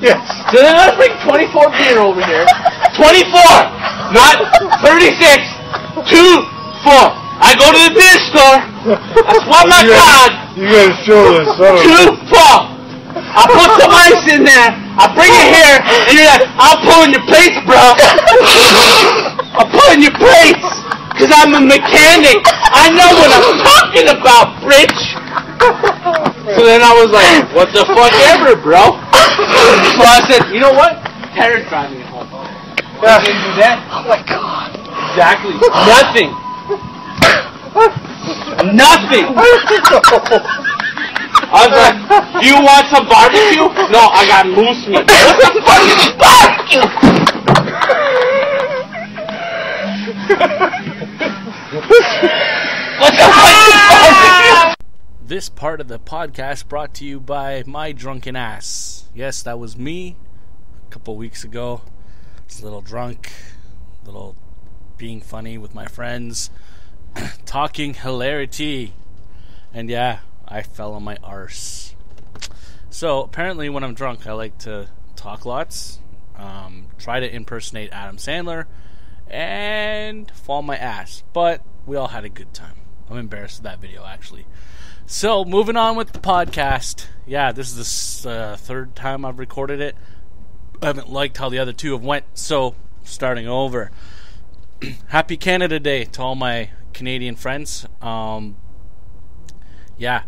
Yes. So then let's bring 24 beer over here. 24! Not 36! 2, 4. I go to the beer store. I swap my card. You gotta show this. 2, 4. I put some ice in there. I bring it here. And you're like, I'm pulling your plates, bro. I'm pulling your plates. Because I'm a mechanic. I know what I'm talking about, Rich. So then I was like, what the fuck ever, bro? So I said, you know what? Tara's driving it home. Yeah. Can you do that? Oh my god. Exactly. Nothing. Nothing. I was like, do you want some barbecue? No, I got moose meat. What the fuck is barbecue? What the fuck is barbecue? This part of the podcast brought to you by my drunken ass. Yes, that was me a couple weeks ago. I was a little drunk, a little being funny with my friends, talking hilarity. And yeah, I fell on my arse. So apparently when I'm drunk, I like to talk lots, try to impersonate Adam Sandler, and fall on my ass. But we all had a good time. I'm embarrassed of that video, actually. So, moving on with the podcast. Yeah, this is the third time I've recorded it. I haven't liked how the other two have went, so starting over. Happy Canada Day to all my Canadian friends. Yeah,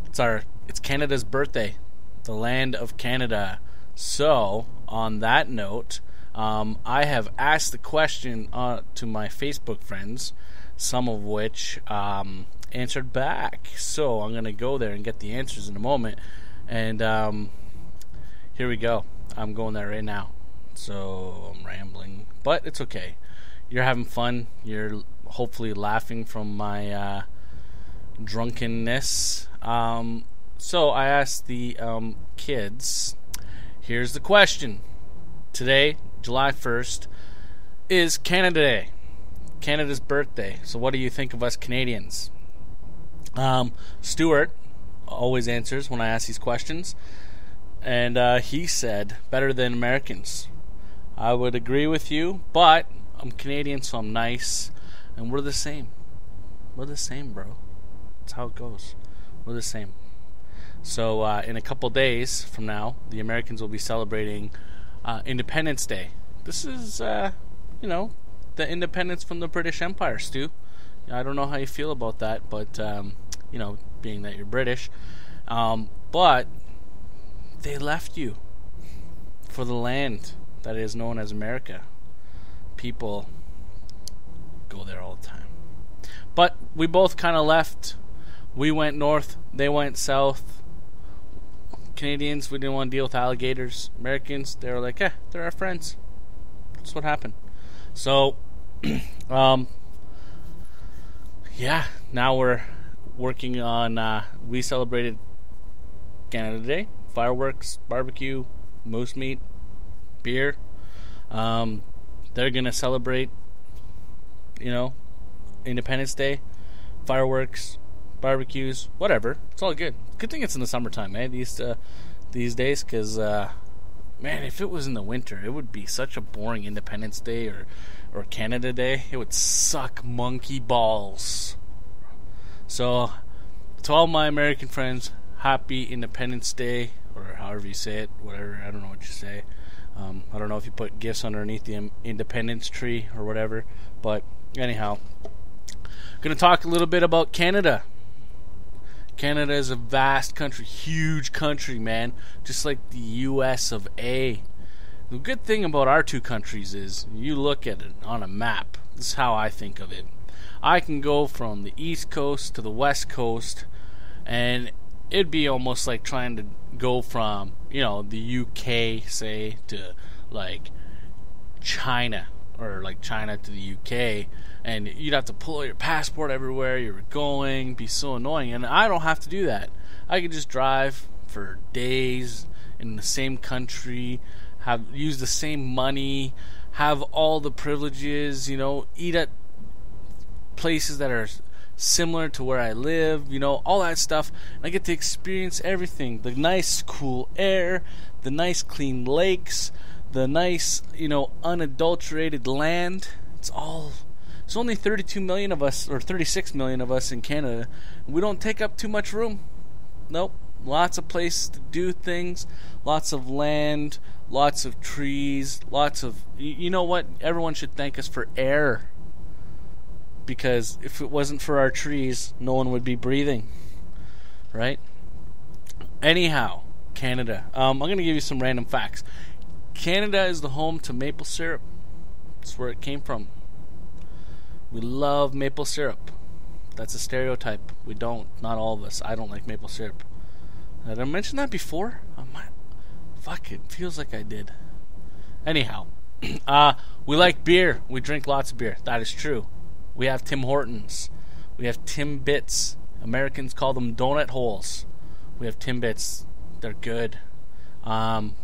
it's Canada's birthday, the land of Canada. So, on that note, I have asked the question to my Facebook friends, some of which answered back. So I'm going to go there and get the answers in a moment. And here we go. I'm going there right now. So I'm rambling, but it's okay. You're having fun. You're hopefully laughing from my drunkenness. So I asked the kids, here's the question. Today, July 1st, is Canada Day. Canada's birthday. So what do you think of us Canadians? Stuart always answers when I ask these questions, and he said better than Americans. I would agree with you, but I'm Canadian, so I'm nice, and we're the same. We're the same, bro. That's how it goes. We're the same. So in a couple days from now, the Americans will be celebrating Independence Day. This is the independence from the British Empire, Stu. I don't know how you feel about that, but being that you're British, but they left you for the land that is known as America. People go there all the time, but we both kind of left. We went north, they went south. Canadians, we didn't want to deal with alligators. Americans, they were like, they're our friends. That's what happened. So yeah, now we're working on, we celebrated Canada Day, fireworks, barbecue, moose meat, beer. They're going to celebrate, Independence Day, fireworks, barbecues, whatever. It's all good. Good thing it's in the summertime, eh? These days, because, man, if it was in the winter, it would be such a boring Independence Day or Canada Day. It would suck monkey balls. So, to all my American friends, happy Independence Day, or however you say it, whatever, I don't know what you say. I don't know if you put gifts underneath the independence tree or whatever, but anyhow, going to talk a little bit about Canada. Canada is a vast country, huge country, man, just like the US of A. The good thing about our two countries is you look at it on a map. This is how I think of it. I can go from the East Coast to the West Coast, and it'd be almost like trying to go from, the UK, say, to, like, China, or, like, China to the UK, and you'd have to pull out your passport everywhere you were going. It'd be so annoying, and I don't have to do that. I could just drive for days in the same country, use the same money, have all the privileges, eat at places that are similar to where I live, you know, all that stuff. And I get to experience everything. The nice, cool air, the nice, clean lakes, the nice, you know, unadulterated land. It's only 32 million of us, or 36 million of us in Canada. We don't take up too much room. Nope. Lots of places to do things, lots of land, lots of trees, lots of... You know what? Everyone should thank us for air. Because if it wasn't for our trees, no one would be breathing. Right? Anyhow, Canada. I'm going to give you some random facts. Canada is the home to maple syrup. That's where it came from. We love maple syrup. That's a stereotype. We don't. Not all of us. I don't like maple syrup. Did I mention that before? Fuck, it feels like I did. Anyhow, we like beer. We drink lots of beer. That is true. We have Tim Hortons. We have Timbits. Americans call them donut holes. We have Timbits. They're good. What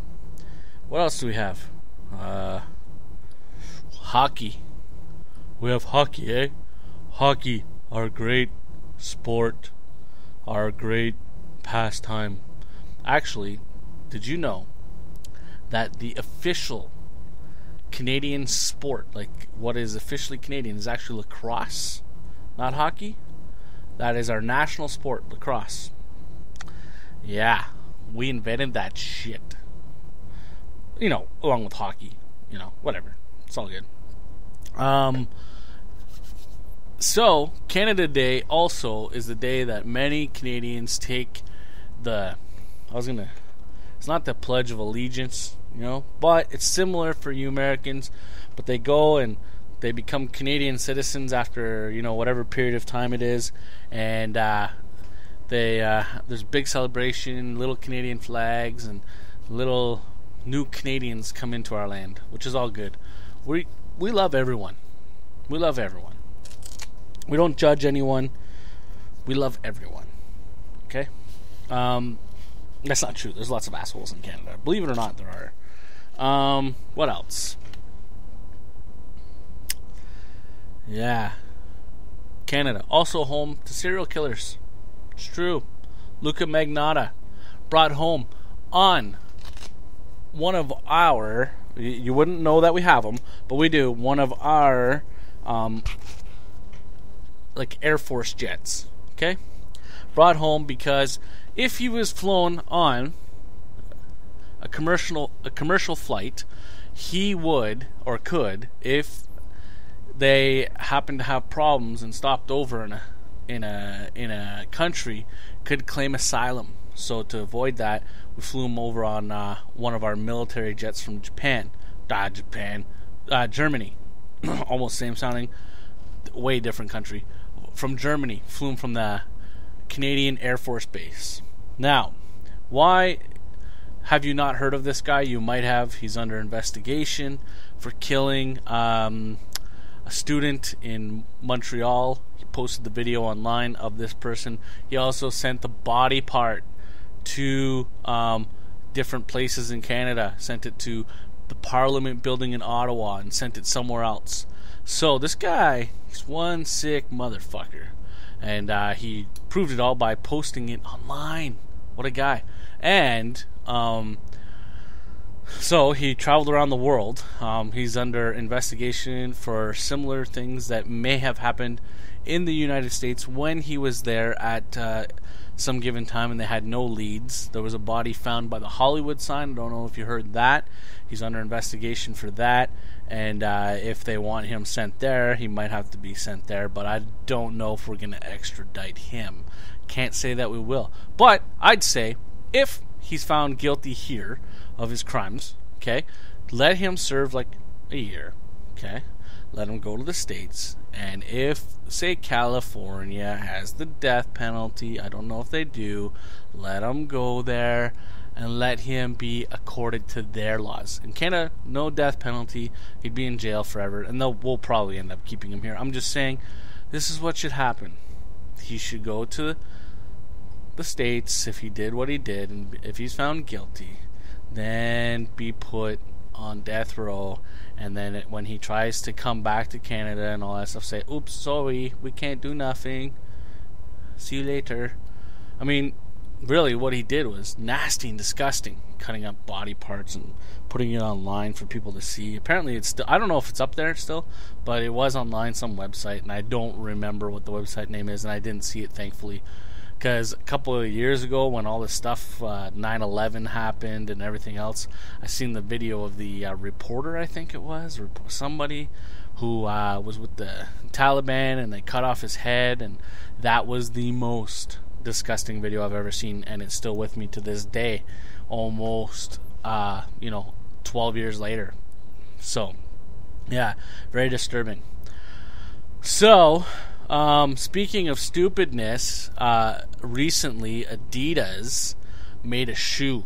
else do we have? Hockey. We have hockey, eh? Hockey, our great sport, our great pastime. Actually, did you know that the official Canadian sport, like what is officially Canadian, is actually lacrosse, not hockey? That is our national sport, lacrosse. Yeah, we invented that shit. You know, along with hockey. You know, whatever. It's all good. So, Canada Day also is the day that many Canadians take it's not the Pledge of Allegiance, you know, but it's similar for you Americans, but they go and they become Canadian citizens after, you know, whatever period of time it is, and there's big celebration, little Canadian flags, and little new Canadians come into our land, which is all good. We love everyone. We love everyone. We don't judge anyone. We love everyone. Okay? That's not true. There's lots of assholes in Canada. Believe it or not, there are. What else? Yeah. Canada. Also home to serial killers. It's true. Luca Magnotta brought home on one of our... You wouldn't know that we have them, but we do. One of our... like Air Force jets, okay? Brought home because if he was flown on a commercial flight, he would or could, if they happened to have problems and stopped over in a country, could claim asylum. So to avoid that, we flew him over on one of our military jets from Germany. Almost same sounding, way different country. From Germany, flew him from the Canadian Air Force Base. Now, why have you not heard of this guy? You might have. He's under investigation for killing a student in Montreal. He posted the video online of this person. He also sent the body part to different places in Canada. Sent it to the Parliament building in Ottawa and sent it somewhere else. So this guy, he's one sick motherfucker, and he proved it all by posting it online. What a guy. And so he traveled around the world. He's under investigation for similar things that may have happened in the United States when he was there at some given time, and they had no leads. There was a body found by the Hollywood sign. I don't know if you heard that. He's under investigation for that, and if they want him sent there, he might have to be sent there, but I don't know if we're going to extradite him. Can't say that we will. But I'd say if he's found guilty here of his crimes, okay, let him serve like a year, okay? Let him go to the States, and if, say, California has the death penalty, I don't know if they do, let him go there and let him be accorded to their laws. In Canada, no death penalty. He'd be in jail forever, and we'll probably end up keeping him here. I'm just saying, this is what should happen. He should go to the States if he did what he did, and if he's found guilty, then be put on death row, and then when he tries to come back to Canada and all that stuff, say, oops, sorry, we can't do nothing, see you later. I mean, really what he did was nasty and disgusting, cutting up body parts and putting it online for people to see. Apparently it's still, I don't know if it's up there still, but it was online, some website, and I don't remember what the website name is, and I didn't see it, thankfully, because a couple of years ago when all this stuff, 9/11 happened and everything else, I seen the video of the reporter, I think it was, or somebody who was with the Taliban, and they cut off his head, and that was the most disgusting video I've ever seen, and it's still with me to this day, almost 12 years later. So yeah, very disturbing. So speaking of stupidness, recently Adidas made a shoe.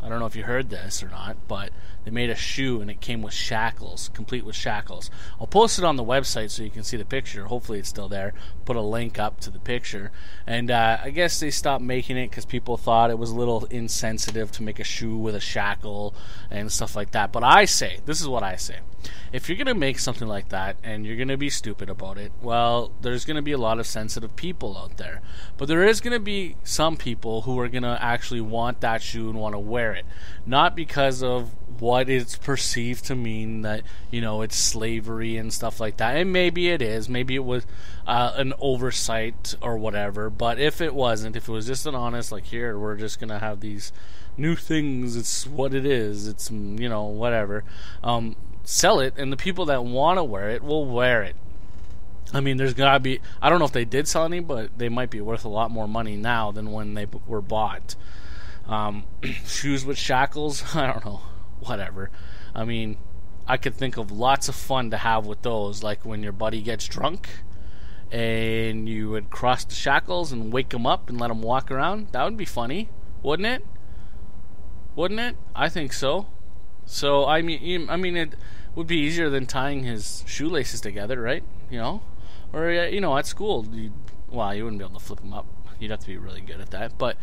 I don't know if you heard this or not, but they made a shoe and it came with shackles, complete with shackles. I'll post it on the website so you can see the picture. Hopefully it's still there. Put a link up to the picture. And I guess they stopped making it because people thought it was a little insensitive to make a shoe with a shackle and stuff like that. But I say, this is what I say. If you're going to make something like that and you're going to be stupid about it, well, there's going to be a lot of sensitive people out there. But there is going to be some people who are going to actually want that shoe and want to wear it. Not because of what it's perceived to mean, that, it's slavery and stuff like that. And maybe it is. Maybe it was an oversight or whatever. But if it wasn't, if it was just an honest, like, here, we're just going to have these new things, it's what it is, it's, whatever. Sell it, and the people that want to wear it will wear it. I mean, there's gotta be, I don't know if they did sell any, but they might be worth a lot more money now than when they were bought. Shoes with shackles, I don't know, whatever. I mean, I could think of lots of fun to have with those, like when your buddy gets drunk and you would cross the shackles and wake him up and let him walk around. That would be funny, wouldn't it? Wouldn't it? I think so. So I mean, it would be easier than tying his shoelaces together, right? Or at school, you wouldn't be able to flip them up. You'd have to be really good at that. But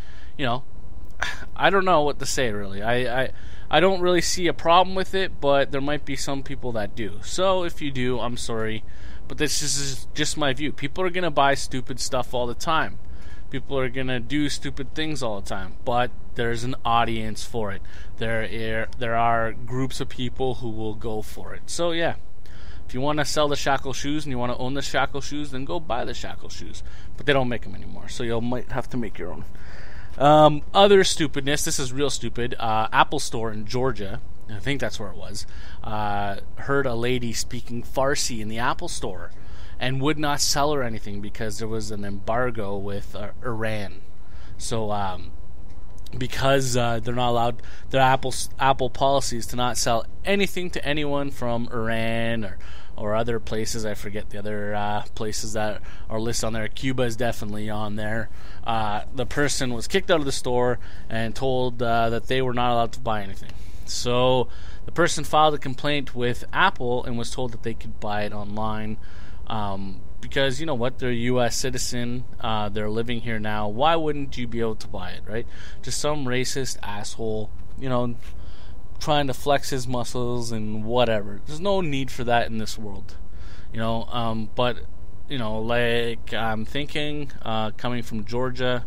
I don't know what to say, really. I don't really see a problem with it, but there might be some people that do. So if you do, I'm sorry, but this is just my view. People are gonna buy stupid stuff all the time. People are gonna do stupid things all the time, but there's an audience for it. There are groups of people who will go for it. So yeah, if you want to sell the shackle shoes and you want to own the shackle shoes, then go buy the shackle shoes. But they don't make them anymore, so you might have to make your own. Other stupidness. This is real stupid. Apple Store in Georgia, I think that's where it was, heard a lady speaking Farsi in the Apple Store and would not sell her anything because there was an embargo with Iran. So because they're not allowed, their Apple policy is to not sell anything to anyone from Iran or other places. I forget the other places that are listed on there. Cuba is definitely on there. The person was kicked out of the store and told that they were not allowed to buy anything. So the person filed a complaint with Apple and was told that they could buy it online. Because you know what, they're a U.S. citizen, they're living here now. Why wouldn't you be able to buy it, right? Just some racist asshole, trying to flex his muscles and whatever. There's no need for that in this world, but like I'm thinking, coming from Georgia,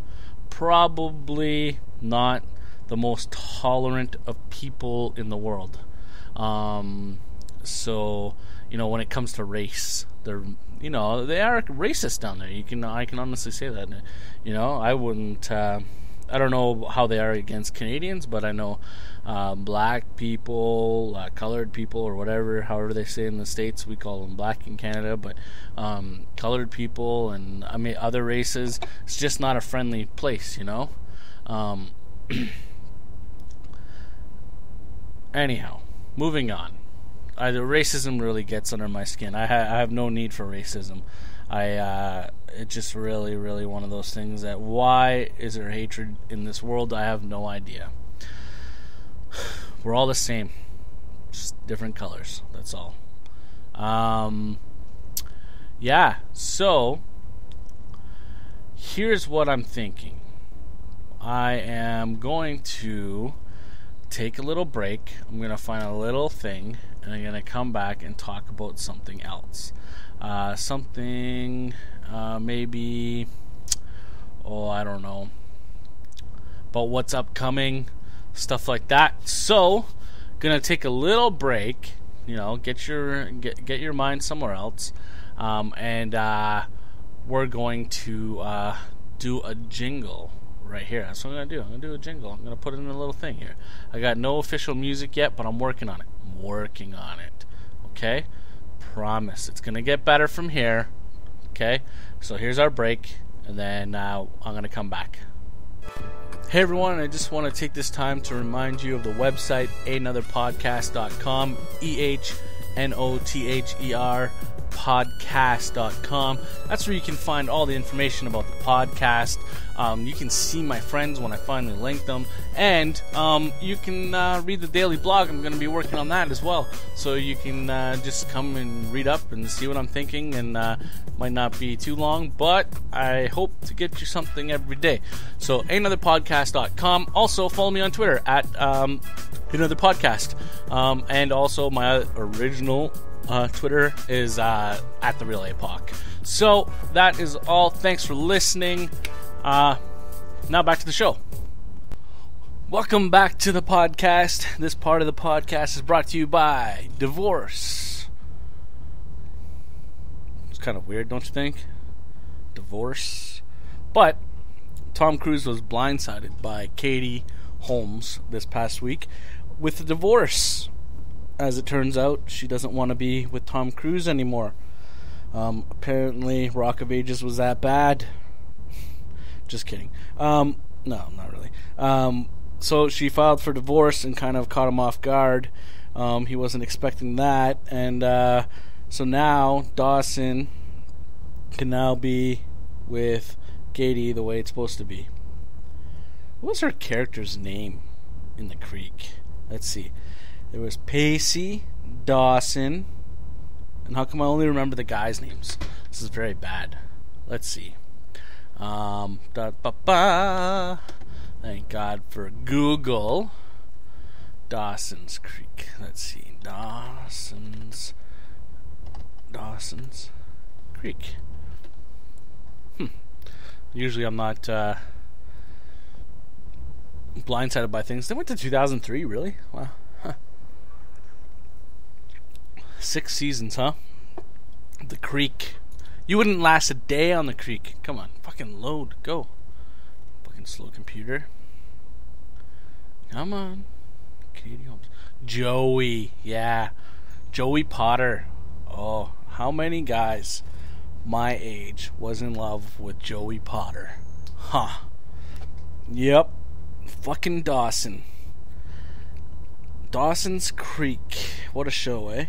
probably not the most tolerant of people in the world. So when it comes to race, they're they are racist down there. I can honestly say that. I wouldn't. I don't know how they are against Canadians, but I know black people, colored people, or however they say in the States. We call them black in Canada, but colored people and other races. It's just not a friendly place, Anyhow, moving on. The racism really gets under my skin. I have no need for racism. It's just really, really one of those things that, why is there hatred in this world? I have no idea. We're all the same, just different colors. That's all. Yeah. So here's what I'm thinking. I am going to take a little break. I'm going to find a little thing, and I'm going to come back and talk about something else. Maybe, I don't know, about what's upcoming, stuff like that. So, going to take a little break, get your mind somewhere else, and we're going to do a jingle right here. That's what I'm going to do. I'm going to do a jingle. I'm going to put it in a little thing here. I got no official music yet, but I'm working on it. Okay? Promise. It's going to get better from here. Okay? So here's our break, and then I'm going to come back. Hey everyone, I just want to take this time to remind you of the website, ehnotherpodcast.com, EHNOTHER podcast.com. That's where you can find all the information about the podcast. You can see my friends when I finally link them, and you can read the daily blog. I'm going to be working on that as well, so you can just come and read up and see what I'm thinking, and might not be too long, but I hope to get you something every day. So ehnotherpodcast.com. Also follow me on Twitter at Ehnother Podcast, and also my original Twitter is at The Real APOC. So that is all. Thanks for listening. Now back to the show. Welcome back to the podcast. This part of the podcast is brought to you by divorce. It's kind of weird, don't you think? Divorce. But Tom Cruise was blindsided by Katie Holmes this past week with a divorce. As it turns out, she doesn't want to be with Tom Cruise anymore. Apparently, Rock of Ages was that bad. Just kidding. No, not really. So she filed for divorce and kind of caught him off guard. He wasn't expecting that. And so now Dawson can now be with Katie the way it's supposed to be. What was her character's name in the Creek? Let's see. There was Pacey, Dawson, and how come I only remember the guys' names? This is very bad. Let's see. Thank God for Google. Dawson's Creek. Let's see. Dawson's Creek. Usually I'm not blindsided by things. They went to 2003, really? Wow. 6 seasons, huh? The Creek. You wouldn't last a day on the Creek. Come on, fucking load, go. Fucking slow computer. Come on. Katie Holmes. Joey, yeah. Joey Potter. Oh, how many guys my age was in love with Joey Potter? Huh. Yep. Fucking Dawson. Dawson's Creek. What a show, eh?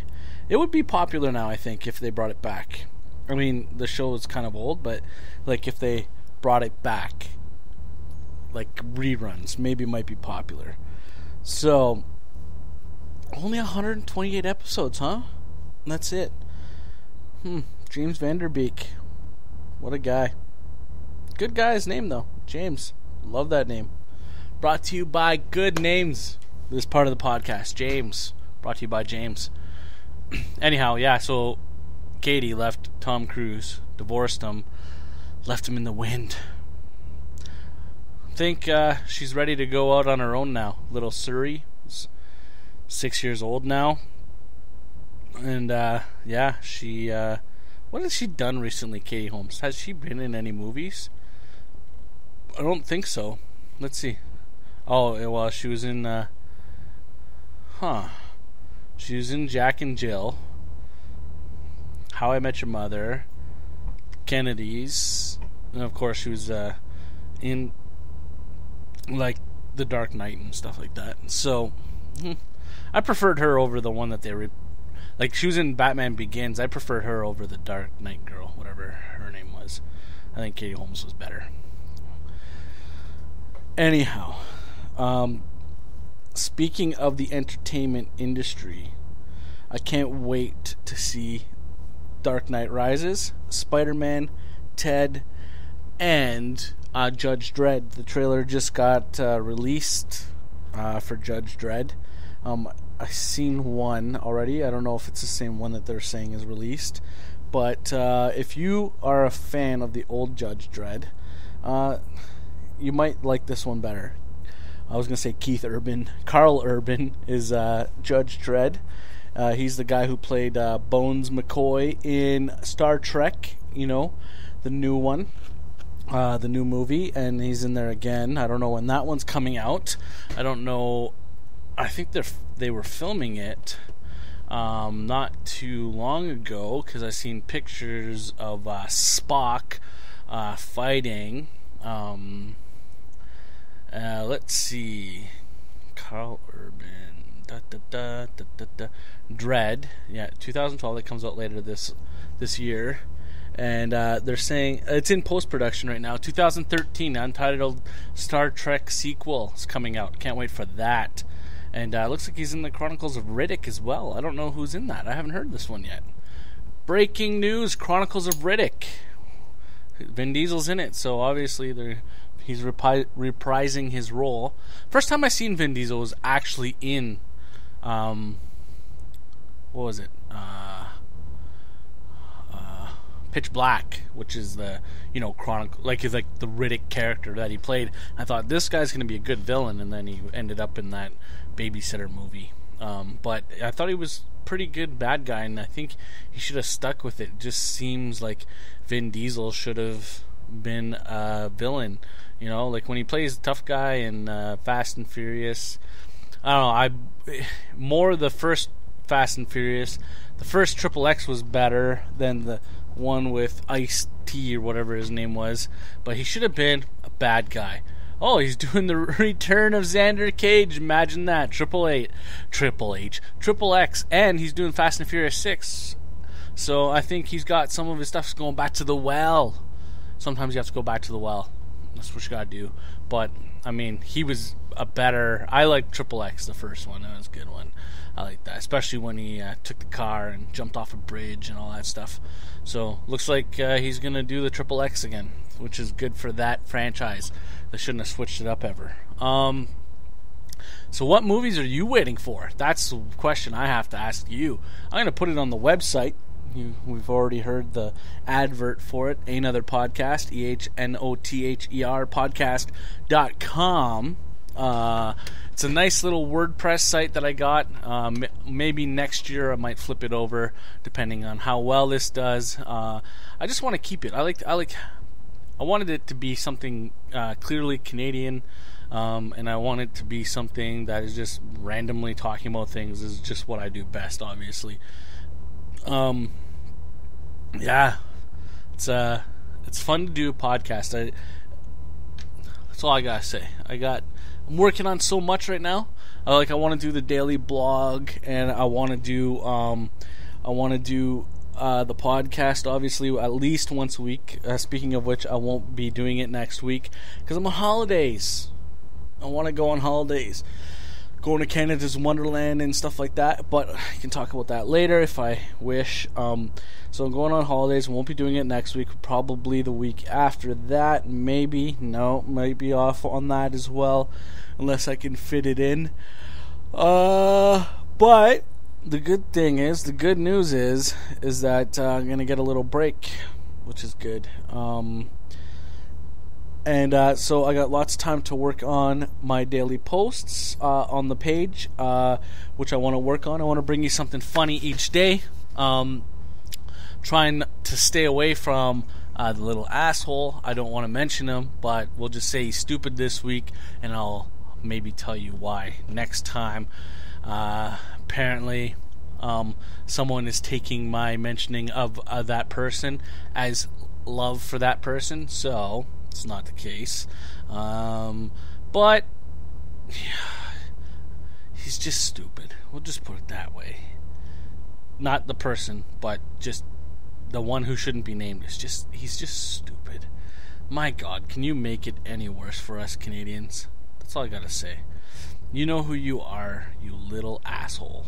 It would be popular now, I think, if they brought it back. I mean, the show is kind of old, but like if they brought it back, like reruns, maybe it might be popular. So, only 128 episodes, huh? That's it. James Vanderbeek. What a guy. Good guy's name, though. James. Love that name. Brought to you by Good Names. This part of the podcast. James. Brought to you by James. Anyhow, yeah, so Katie left Tom Cruise, divorced him, left him in the wind. I think she's ready to go out on her own now. Little Suri is 6 years old now. And, yeah, she, what has she done recently, Katie Holmes? Has she been in any movies? I don't think so. Let's see. Oh, well, she was in, She was in Jack and Jill, How I Met Your Mother, Kennedy's, and of course she was in like The Dark Knight and stuff like that. So I preferred her over the one that they like. She was in Batman Begins. I preferred her over the Dark Knight girl, whatever her name was. I think Katie Holmes was better. Anyhow, speaking of the entertainment industry, I can't wait to see Dark Knight Rises, Spider-Man, Ted, and Judge Dredd. The trailer just got released for Judge Dredd. I've seen one already. I don't know if it's the same one that they're saying is released. But if you are a fan of the old Judge Dredd, you might like this one better. I was going to say Carl Urban is Judge Dredd. He's the guy who played Bones McCoy in Star Trek, the new one, the new movie, and he's in there again. I don't know when that one's coming out. I don't know. I think they were filming it not too long ago, because I seen pictures of Spock fighting. Let's see. Carl Urban. Dredd. Yeah, 2012. That comes out later this year. And they're saying it's in post-production right now. 2013, untitled Star Trek sequel is coming out. Can't wait for that. And it looks like he's in the Chronicles of Riddick as well. I don't know who's in that. I haven't heard this one yet. Breaking news, Chronicles of Riddick. Vin Diesel's in it, so obviously he's reprising his role. First time I seen Vin Diesel was actually in, what was it? Pitch Black, which is the Chronicle, is like the Riddick character that he played. I thought this guy's going to be a good villain, and then he ended up in that Babysitter movie. But I thought he was pretty good bad guy, and I think he should have stuck with it. It just seems like Vin Diesel should have been a villain. Like when he plays tough guy in Fast and Furious. I don't know. More the first Fast and Furious. The first XXX was better than the one with Ice-T or whatever his name was, but he should have been a bad guy. Oh, he's doing the return of Xander Cage. Imagine that. Triple H, XXX, and he's doing Fast and Furious 6. So I think he's got some of his stuff going back to the well. Sometimes you have to go back to the well. That's what you gotta do. But I mean, he was a better. I like XXX, the first one. That was a good one. I like that, especially when he took the car and jumped off a bridge and all that stuff. So looks like he's gonna do the XXX again, which is good for that franchise. They shouldn't have switched it up ever. So what movies are you waiting for? That's the question I have to ask you. I'm gonna put it on the website. We've already heard the advert for it. Ehnother Podcast, EHNOTHER podcast.com. It's a nice little WordPress site that I got. Maybe next year I might flip it over, depending on how well this does. I just want to keep it. I wanted it to be something clearly Canadian, and I want it to be something that is just randomly talking about things. Is just what I do best, obviously. Yeah, it's fun to do a podcast. That's all I gotta say. I'm working on so much right now. I want to do the daily blog, and I want to do the podcast, obviously, at least once a week. Speaking of which, I won't be doing it next week because I'm on holidays. I want to go on holidays, going to Canada's Wonderland and stuff like that. But I can talk about that later if I wish. So I'm going on holidays. Won't be doing it next week. Probably the week after that. Maybe. No, might be off on that as well, unless I can fit it in. But the good news is that I'm gonna get a little break, which is good. So I got lots of time to work on my daily posts on the page, which I want to work on. I want to bring you something funny each day. Trying to stay away from the little asshole. I don't want to mention him, but we'll just say he's stupid this week, and I'll maybe tell you why next time. Apparently, someone is taking my mentioning of that person as love for that person, so it's not the case. But he's just stupid. We'll just put it that way. Not the person, but just the one who shouldn't be named. He's just stupid. My God, can you make it any worse for us Canadians? That's all I gotta say. You know who you are, you little asshole.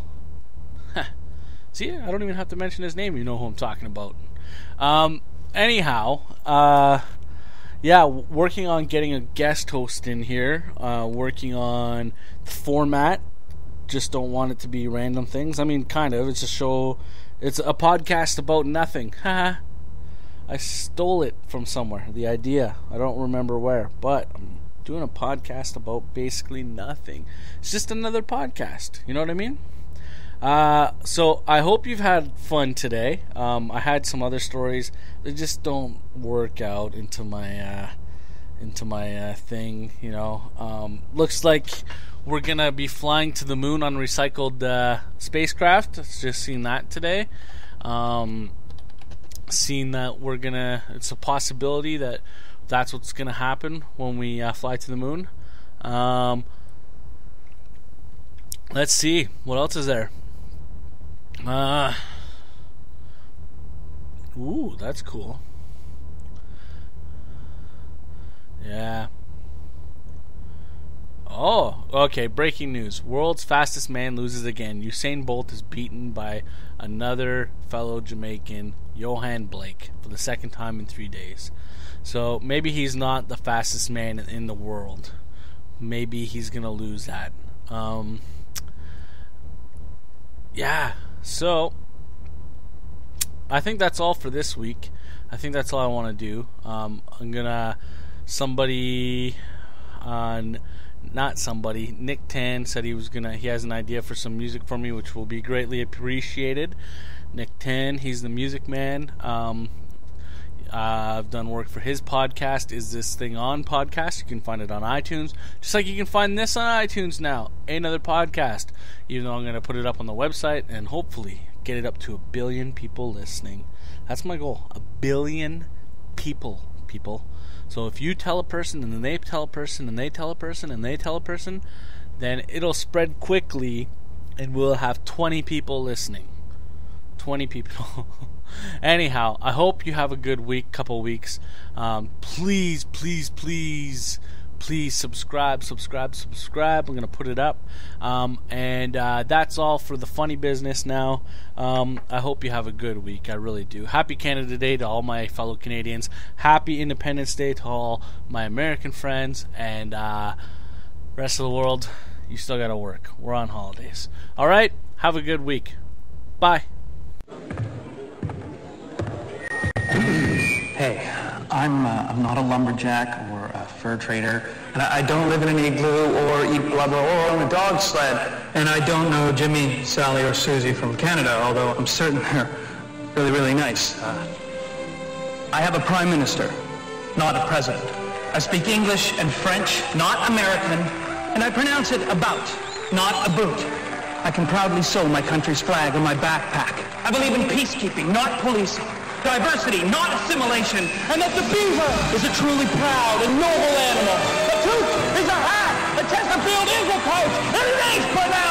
See, I don't even have to mention his name. You know who I'm talking about. Anyhow, yeah, working on getting a guest host in here. Working on the format. Just don't want it to be random things. I mean, kind of. It's a show. It's a podcast about nothing. Haha. I stole it from somewhere. The idea. I don't remember where. But I'm doing a podcast about basically nothing. It's just another podcast. You know what I mean? So I hope you've had fun today. I had some other stories that just don't work out into my thing. You know, looks like we're gonna be flying to the moon on recycled spacecraft. Just seen that today. Seen that it's a possibility that that's what's gonna happen when we fly to the moon. Let's see what else is there. Ooh, that's cool. Yeah. Oh, okay, breaking news. World's fastest man loses again. Usain Bolt is beaten by another fellow Jamaican, Johan Blake, for the second time in 3 days. So maybe he's not the fastest man in the world. Maybe he's going to lose that. Yeah. So, I think that's all for this week. I think that's all I want to do. Nick Tan said he has an idea for some music for me, which will be greatly appreciated. Nick Tan, he's the music man. I've done work for his podcast, Is This Thing On podcast. You can find it on iTunes, just like you can find this on iTunes now, Ehnother Podcast. Even though I'm going to put it up on the website and hopefully get it up to 1 billion people listening. That's my goal, 1 billion people. So if you tell a person, and then they tell a person, and they tell a person, and they tell a person, then it'll spread quickly, and we'll have 20 people listening. 20 people. Anyhow, I hope you have a good couple weeks. Please subscribe. I'm going to put it up. And that's all for the funny business now. I hope you have a good week. I really do. Happy Canada Day to all my fellow Canadians. Happy Independence Day to all my American friends. And rest of the world, you still got to work. We're on holidays. All right? Have a good week. Bye. Hey, I'm not a lumberjack or a fur trader, and I don't live in an igloo or eat blubber or on a dog sled, and I don't know Jimmy, Sally, or Susie from Canada, although I'm certain they're really, really nice. I have a prime minister, not a president. I speak English and French, not American, and I pronounce it about, not a boot. I can proudly sew my country's flag on my backpack. I believe in peacekeeping, not policing. Diversity, not assimilation, and that the beaver is a truly proud and noble animal. The toot is a hat, the Chesterfield is a coat, and it ain't pronounced.